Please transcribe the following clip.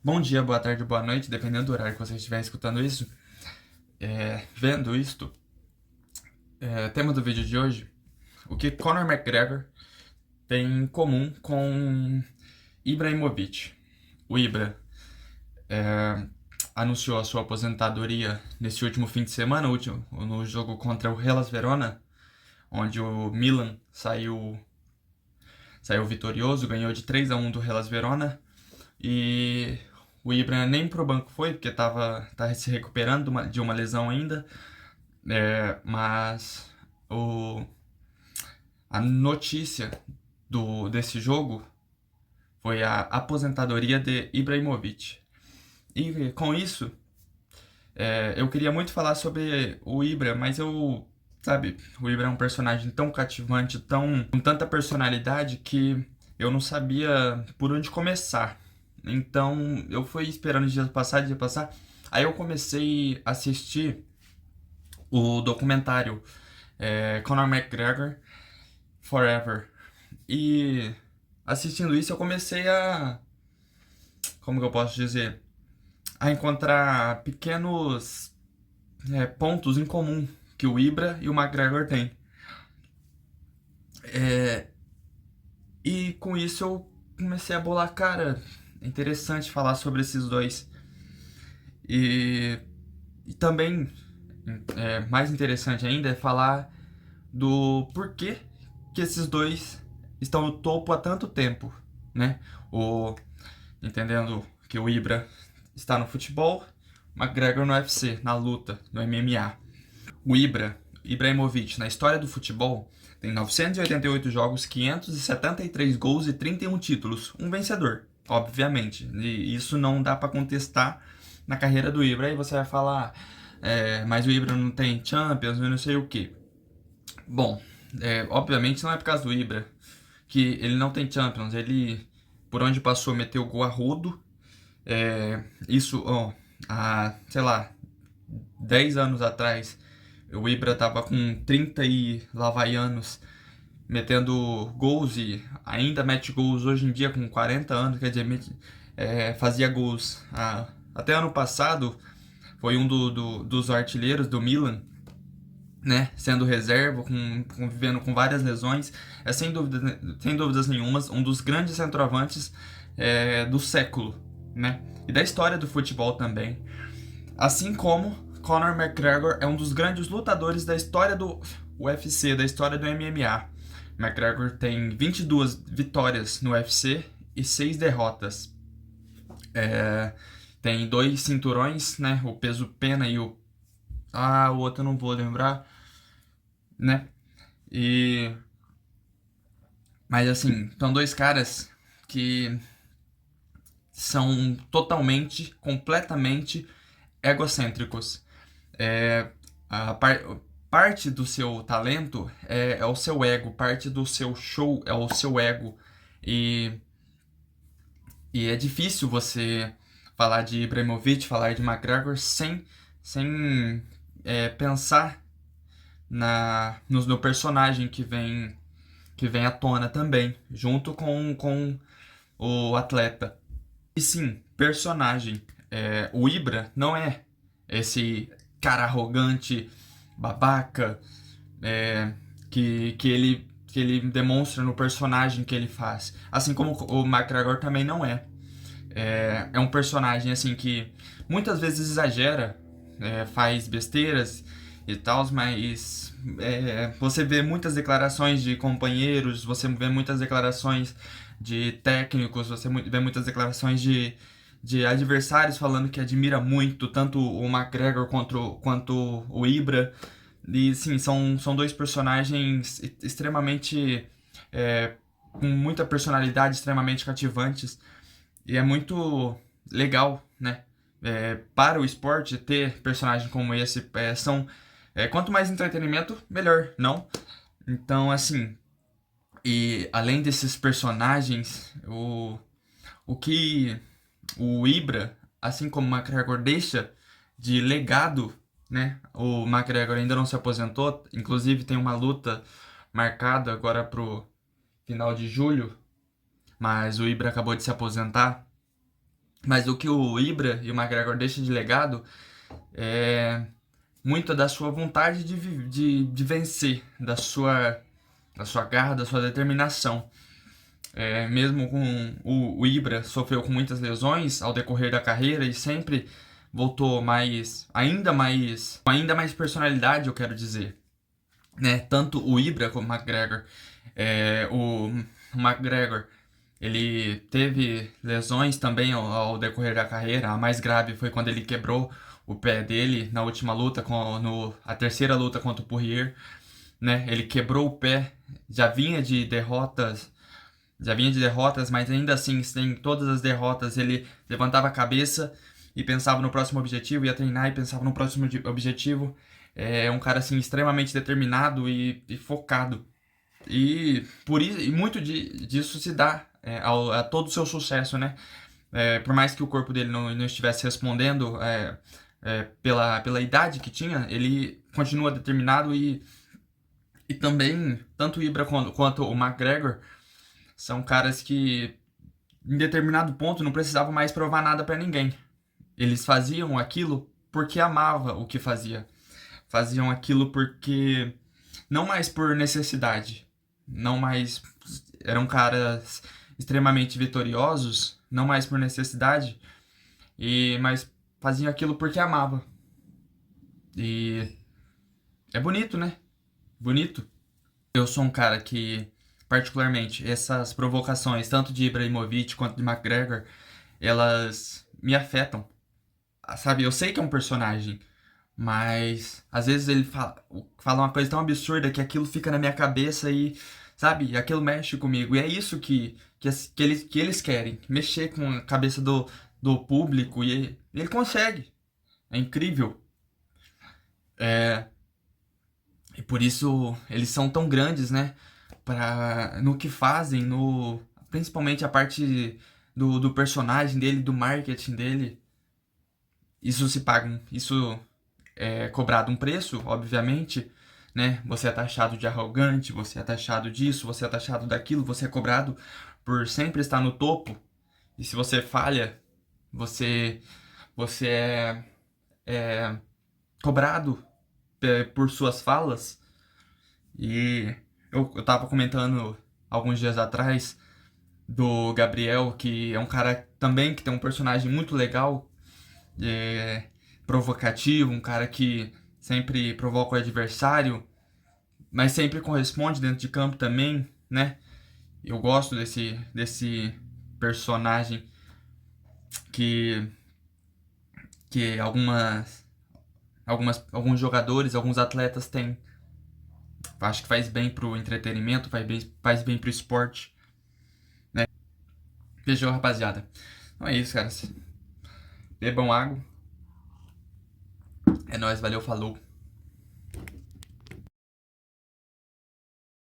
Bom dia, boa tarde, boa noite, dependendo do horário que você estiver escutando isso, vendo isto. Tema do vídeo de hoje: o que Conor McGregor tem em comum com Ibrahimovic. O Ibra anunciou a sua aposentadoria nesse último fim de semana, no jogo contra o Hellas Verona, onde o Milan saiu vitorioso, ganhou de 3-1 do Hellas Verona. E o Ibra nem pro banco foi, porque tá se recuperando de uma lesão ainda. Mas a notícia desse jogo foi a aposentadoria de Ibrahimovic. E com isso, eu queria muito falar sobre o Ibra, mas sabe, o Ibra é um personagem tão cativante, com tanta personalidade, que eu não sabia por onde começar. Então eu fui esperando dia passar. Aí eu comecei a assistir o documentário Conor McGregor Forever. E assistindo isso eu comecei como que eu posso dizer? A encontrar pequenos pontos em comum que o Ibra e o McGregor têm. E com isso eu comecei a bolar, cara, é interessante falar sobre esses dois. E também, mais interessante ainda, é falar do porquê que esses dois estão no topo há tanto tempo, né? Entendendo que o Ibra está no futebol, McGregor no UFC, na luta, no MMA. O Ibrahimovic, na história do futebol, tem 988 jogos, 573 gols e 31 títulos. Um vencedor, obviamente. E isso não dá para contestar na carreira do Ibra. Aí você vai falar, mas o Ibra não tem Champions, eu não sei o que. Bom, obviamente não é por causa do Ibra que ele não tem Champions. Ele, por onde passou, meteu gol a rodo. Isso, há, sei lá, 10 anos atrás, o Ibra tava com 30 e lá vai anos metendo gols e ainda mete gols hoje em dia com 40 anos, quer dizer, fazia gols. Até ano passado foi um dos artilheiros do Milan, né, sendo reserva, convivendo com várias lesões. Sem dúvidas nenhumas, um dos grandes centroavantes do século, né, e da história do futebol também. Assim como Conor McGregor é um dos grandes lutadores da história do UFC, da história do MMA. McGregor tem 22 vitórias no UFC e 6 derrotas. Tem 2 cinturões, né? O peso pena e o outro eu não vou lembrar, né? Mas assim, são dois caras que são totalmente, completamente egocêntricos. A parte do seu talento é o seu ego, parte do seu show é o seu ego. E, e é difícil você falar de Ibrahimovic, falar de McGregor sem pensar no personagem que vem à tona também, junto com o atleta. E sim, personagem. O Ibra não é esse cara arrogante, babaca, que ele demonstra no personagem que ele faz. Assim como o McGregor também não é. É um personagem assim que muitas vezes exagera, faz besteiras e tal, mas você vê muitas declarações de companheiros, você vê muitas declarações de técnicos, você vê muitas declarações de adversários falando que admira muito tanto o McGregor quanto o Ibra. E sim, são dois personagens extremamente, com muita personalidade, extremamente cativantes. E é muito legal, né? Para o esporte ter personagens como esse. Quanto mais entretenimento, melhor, não? Então, assim, e além desses personagens, o que o Ibra, assim como o McGregor, deixa de legado, né? O McGregor ainda não se aposentou, inclusive tem uma luta marcada agora pro final de julho, mas o Ibra acabou de se aposentar. Mas o que o Ibra e o McGregor deixam de legado é muito da sua vontade de vencer, da sua garra, da sua determinação. Mesmo com o Ibra sofreu com muitas lesões ao decorrer da carreira e sempre voltou com ainda mais personalidade, eu quero dizer, né? Tanto o Ibra como o McGregor, o McGregor, ele teve lesões também ao decorrer da carreira. A mais grave foi quando ele quebrou o pé dele na última luta, a terceira luta contra o Poirier, né? Ele quebrou o pé, já vinha de derrotas, mas ainda assim, sem todas as derrotas, ele levantava a cabeça e pensava no próximo objetivo, ia treinar e pensava no próximo objetivo. É um cara assim extremamente determinado e focado. E por isso, e muito disso se dá a todo o seu sucesso, né? Por mais que o corpo dele não estivesse respondendo pela idade que tinha, ele continua determinado e também, tanto o Ibra quanto o McGregor são caras que, em determinado ponto, não precisavam mais provar nada pra ninguém. Eles faziam aquilo porque amava o que fazia. Faziam aquilo porque não mais por necessidade, não mais eram caras extremamente vitoriosos, não mais por necessidade, mas faziam aquilo porque amava. E é bonito, né? Bonito. Eu sou um cara que, particularmente, essas provocações, tanto de Ibrahimovic quanto de McGregor, elas me afetam. Sabe, eu sei que é um personagem, mas às vezes ele fala uma coisa tão absurda que aquilo fica na minha cabeça e, sabe, aquilo mexe comigo. E é isso que eles querem, mexer com a cabeça do público e ele consegue. É incrível. E por isso eles são tão grandes, né? No que fazem, principalmente a parte do personagem dele, do marketing dele. Isso é cobrado um preço, obviamente, né? Você é taxado de arrogante, você é taxado disso, você é taxado daquilo, você é cobrado por sempre estar no topo. E se você falha, você, você é cobrado por suas falas. E eu tava comentando alguns dias atrás do Gabriel, que é um cara também que tem um personagem muito legal, é, provocativo, um cara que sempre provoca o adversário, mas sempre corresponde dentro de campo também, né? Eu gosto desse personagem que, que alguns jogadores, alguns atletas têm. Acho que faz bem pro entretenimento, faz bem pro esporte, né? Fechou, rapaziada. Então é isso, cara. Bebam água. É nóis, valeu, falou.